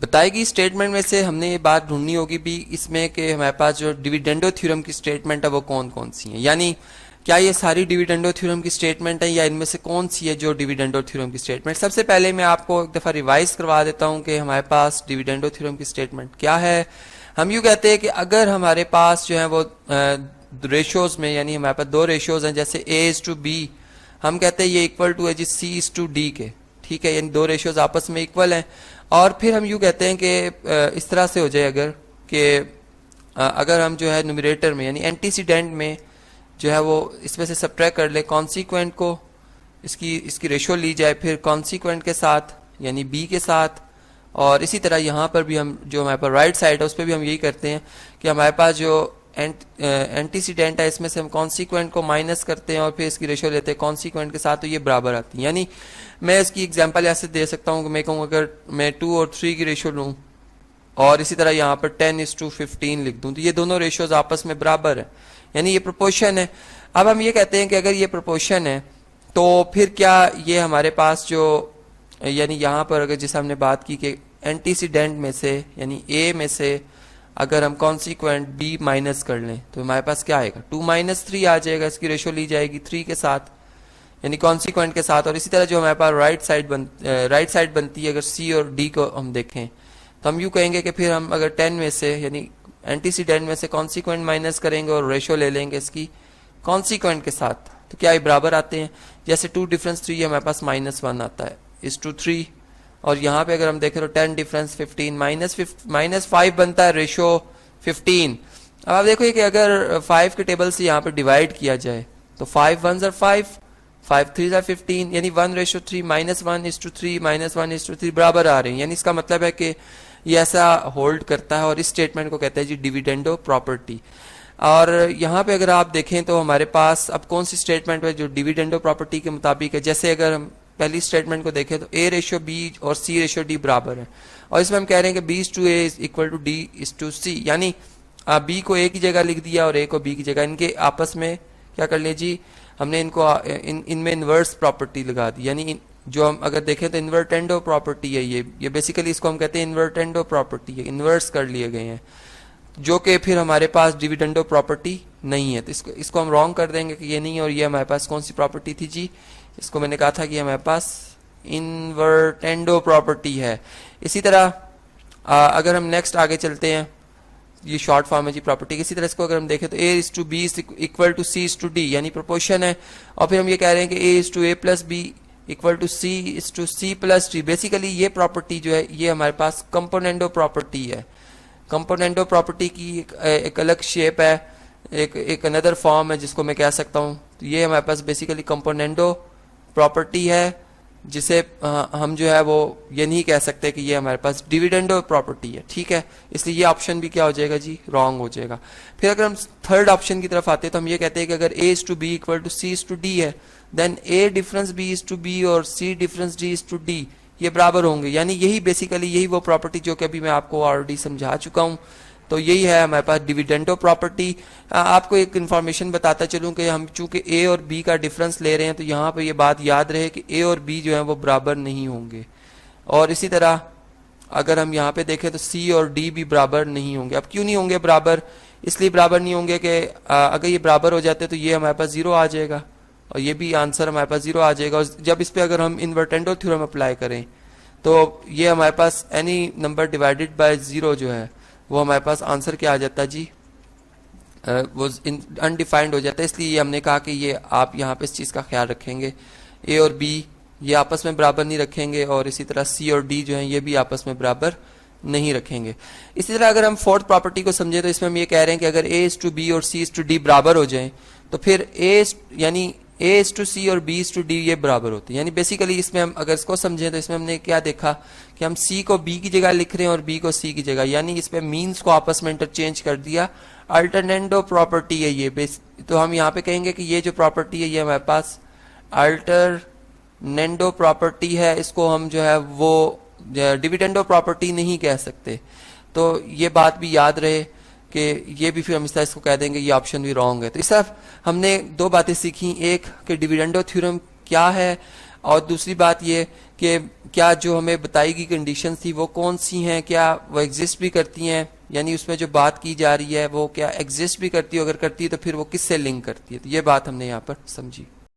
बताई गई स्टेटमेंट में से हमने ये बात ढूंढनी होगी भी इसमें कि हमारे पास जो डिविडेंडो थ्योरम की स्टेटमेंट है वो कौन कौन सी है, यानी क्या ये सारी डिविडेंडो थ्योरम की स्टेटमेंट है या इनमें से कौन सी है जो डिविडेंडो थ्योरम की स्टेटमेंट। सबसे पहले मैं आपको एक दफा रिवाइज करवा देता हूं कि हमारे पास डिविडेंडो थ्योरम की स्टेटमेंट क्या है। हम यूं कहते हैं कि अगर हमारे पास जो है वो रेशियोज में, यानी हमारे पास दो रेशियोज हैं जैसे ए इज टू बी, हम कहते हैं ये इक्वल टू है जी सी इज टू डी के, ठीक है, यानी दो रेशियोज आपस में इक्वल हैं। और फिर हम यूं कहते हैं कि इस तरह से हो जाए अगर कि अगर हम जो है न्यूमरेटर में यानी एंटीसीडेंट में जो है वो इसमें से सब्ट्रैक्ट कर ले कॉन्सिक्वेंट को, इसकी रेशियो ली जाए फिर कॉन्सिक्वेंट के साथ यानी बी के साथ। और इसी तरह यहाँ पर भी हम जो हमारे पास राइट साइड है उस पर भी हम यही करते हैं कि हमारे पास जो एंटीसीडेंट है इसमें से हम कॉन्सिक्वेंट को माइनस करते हैं और फिर इसकी रेशियो लेते हैं कॉन्सिक्वेंट के साथ, तो ये बराबर आती है। यानी मैं इसकी एग्जांपल ऐसे दे सकता हूँ कि मैं कहूँ अगर मैं 2 और 3 की रेशियो लूँ और इसी तरह यहाँ पर 10:15 लिख दूं तो ये दोनों रेशियोज आपस में बराबर है, यानी ये प्रोपोर्शन है। अब हम ये कहते हैं कि अगर ये प्रोपोर्शन है तो फिर क्या ये हमारे पास जो यानी यहाँ पर अगर जैसे हमने बात की कि एंटीसीडेंट में से यानी ए में से अगर हम कॉन्सिक्वेंट बी माइनस कर लें तो हमारे पास क्या आएगा 2-3 आ जाएगा, इसकी रेशियो ली जाएगी 3 के साथ यानी कॉन्सिक्वेंट के साथ। और इसी तरह जो हमारे पास राइट साइड बनती है अगर सी और डी को हम देखें तो हम यूं कहेंगे कि फिर हम अगर 10 में से यानी एंटीसीडेंट में से कॉन्सिक्वेंट माइनस करेंगे और रेशियो ले लेंगे इसकी कॉन्सिक्वेंट के साथ तो क्या ये बराबर आते हैं। जैसे 2 डिफरेंस 3 हमारे पास -1 आता है इस टू 3, और यहाँ पे अगर हम देखें तो 10 डिफरेंस 15 -5 बनता है रेशियो 15। अब आप देखो कि अगर 5 के टेबल से यहाँ पे डिवाइड किया जाए तो 5 1s are 5, 5 3s are 15, यानी 1:3 -1:3 -1:3 बराबर आ रहे हैं। यानी इसका मतलब है कि ये ऐसा होल्ड करता है और इस स्टेटमेंट को कहते हैं जी डिविडेंडो प्रॉपर्टी। और यहाँ पे अगर आप देखें तो हमारे पास अब कौन सी स्टेटमेंट है जो डिविडेंडो प्रॉपर्टी के मुताबिक है। जैसे अगर हम पहली स्टेटमेंट को देखें तो a रेशियो b और c रेशियो d बराबर है, और इसमें हम कह रहे हैं कि b is to a is equal to d is to c, यानी b को a की जगह लिख दिया और a को b की जगह, इनके आपस में क्या कर लिया जी हमने इनको इनमें इन्वर्स प्रॉपर्टी लगा दी। यानी जो हम अगर देखें तो इन्वर्टेंडो प्रॉपर्टी है ये बेसिकली इसको हम कहते हैं इन्वर्टेंडो प्रॉपर्टी है, इन्वर्स कर लिए गए हैं जो कि फिर हमारे पास डिविडेंडो प्रॉपर्टी नहीं है। तो इसको हम रॉन्ग कर देंगे कि ये नहीं है। और ये हमारे पास कौन सी प्रॉपर्टी थी जी, इसको मैंने कहा था कि हमारे पास इन्वर्टेंडो प्रॉपर्टी है। इसी तरह अगर हम नेक्स्ट आगे चलते हैं, ये शॉर्ट फॉर्म है जी प्रॉपर्टी। इसी तरह इसको अगर हम देखें तो a is to b is equal to c is to d, यानी प्रोपोर्शन है। और फिर हम ये कह रहे हैं कि a is to a plus b equal to c is to c plus d। Basically ये प्रॉपर्टी जो है ये हमारे पास कंपोनेंडो प्रॉपर्टी है। कंपोनेंडो प्रॉपर्टी की एक अलग शेप है, एक अनदर फॉर्म है जिसको मैं कह सकता हूँ। तो ये हमारे पास बेसिकली कंपोनेंडो प्रॉपर्टी है जिसे हम जो है वो ये नहीं कह सकते कि ये हमारे पास डिविडेंडो प्रॉपर्टी है, ठीक है। इसलिए ये ऑप्शन भी क्या हो जाएगा जी रॉन्ग हो जाएगा। फिर अगर हम थर्ड ऑप्शन की तरफ आते हैं तो हम ये कहते हैं कि अगर a is to b equal to c is to d है then a difference b is to b और c difference d is to d ये बराबर होंगे। यानी यही बेसिकली यही वो प्रॉपर्टी जो कि अभी मैं आपको ऑलरेडी समझा चुका हूँ। तो यही है हमारे पास डिविडेंडो प्रॉपर्टी। आपको एक इन्फॉर्मेशन बताता चलूं कि हम चूंकि a और b का डिफरेंस ले रहे हैं तो यहाँ पर ये बात याद रहे कि a और b जो है वो बराबर नहीं होंगे। और इसी तरह अगर हम यहाँ पे देखें तो c और d भी बराबर नहीं होंगे। अब क्यों नहीं होंगे बराबर, इसलिए बराबर नहीं होंगे कि अगर ये बराबर हो जाते तो ये हमारे पास 0 आ जाएगा और ये भी आंसर हमारे पास 0 आ जाएगा। और जब इस पे अगर हम इन्वर्टेंडो थ्योरम अप्लाई करें तो ये हमारे पास एनी नंबर डिवाइडेड बाय 0 जो है वो हमारे पास आंसर क्या आ जाता है जी वो अनडिफाइंड हो जाता है। इसलिए हमने कहा कि ये आप यहाँ पे इस चीज़ का ख्याल रखेंगे, a और b ये आपस में बराबर नहीं रखेंगे और इसी तरह c और d जो है ये भी आपस में बराबर नहीं रखेंगे। इसी तरह अगर हम फोर्थ प्रॉपर्टी को समझे तो इसमें हम ये कह रहे हैं कि अगर a is to b और c is to d बराबर हो जाएं तो फिर यानी a is to c और b is to d ये बराबर होते हैं। यानी बेसिकली इसमें हम अगर इसको समझें तो इसमें हमने क्या देखा कि हम c को b की जगह लिख रहे हैं और b को c की जगह, यानी इसमें मीन्स को आपस में इंटरचेंज कर दिया। अल्टरनेंडो प्रॉपर्टी है ये तो हम यहाँ पे कहेंगे कि ये जो प्रॉपर्टी है ये हमारे पास अल्टरनेंडो प्रॉपर्टी है। इसको हम जो है वो डिविडेंडो प्रॉपर्टी नहीं कह सकते। तो ये बात भी याद रहे कि ये भी फिर हम इस तरह इसको कह देंगे ये ऑप्शन भी रॉन्ग है। तो इस तरह हमने दो बातें सीखी, एक कि डिविडेंडो थ्योरम क्या है और दूसरी बात ये कि क्या जो हमें बताई गई कंडीशन थी वो कौन सी हैं, क्या वो एग्जिस्ट भी करती हैं, यानी उसमें जो बात की जा रही है वो क्या एग्जिस्ट भी करती है, अगर करती है तो फिर वो किससे लिंक करती है। तो ये बात हमने यहाँ पर समझी।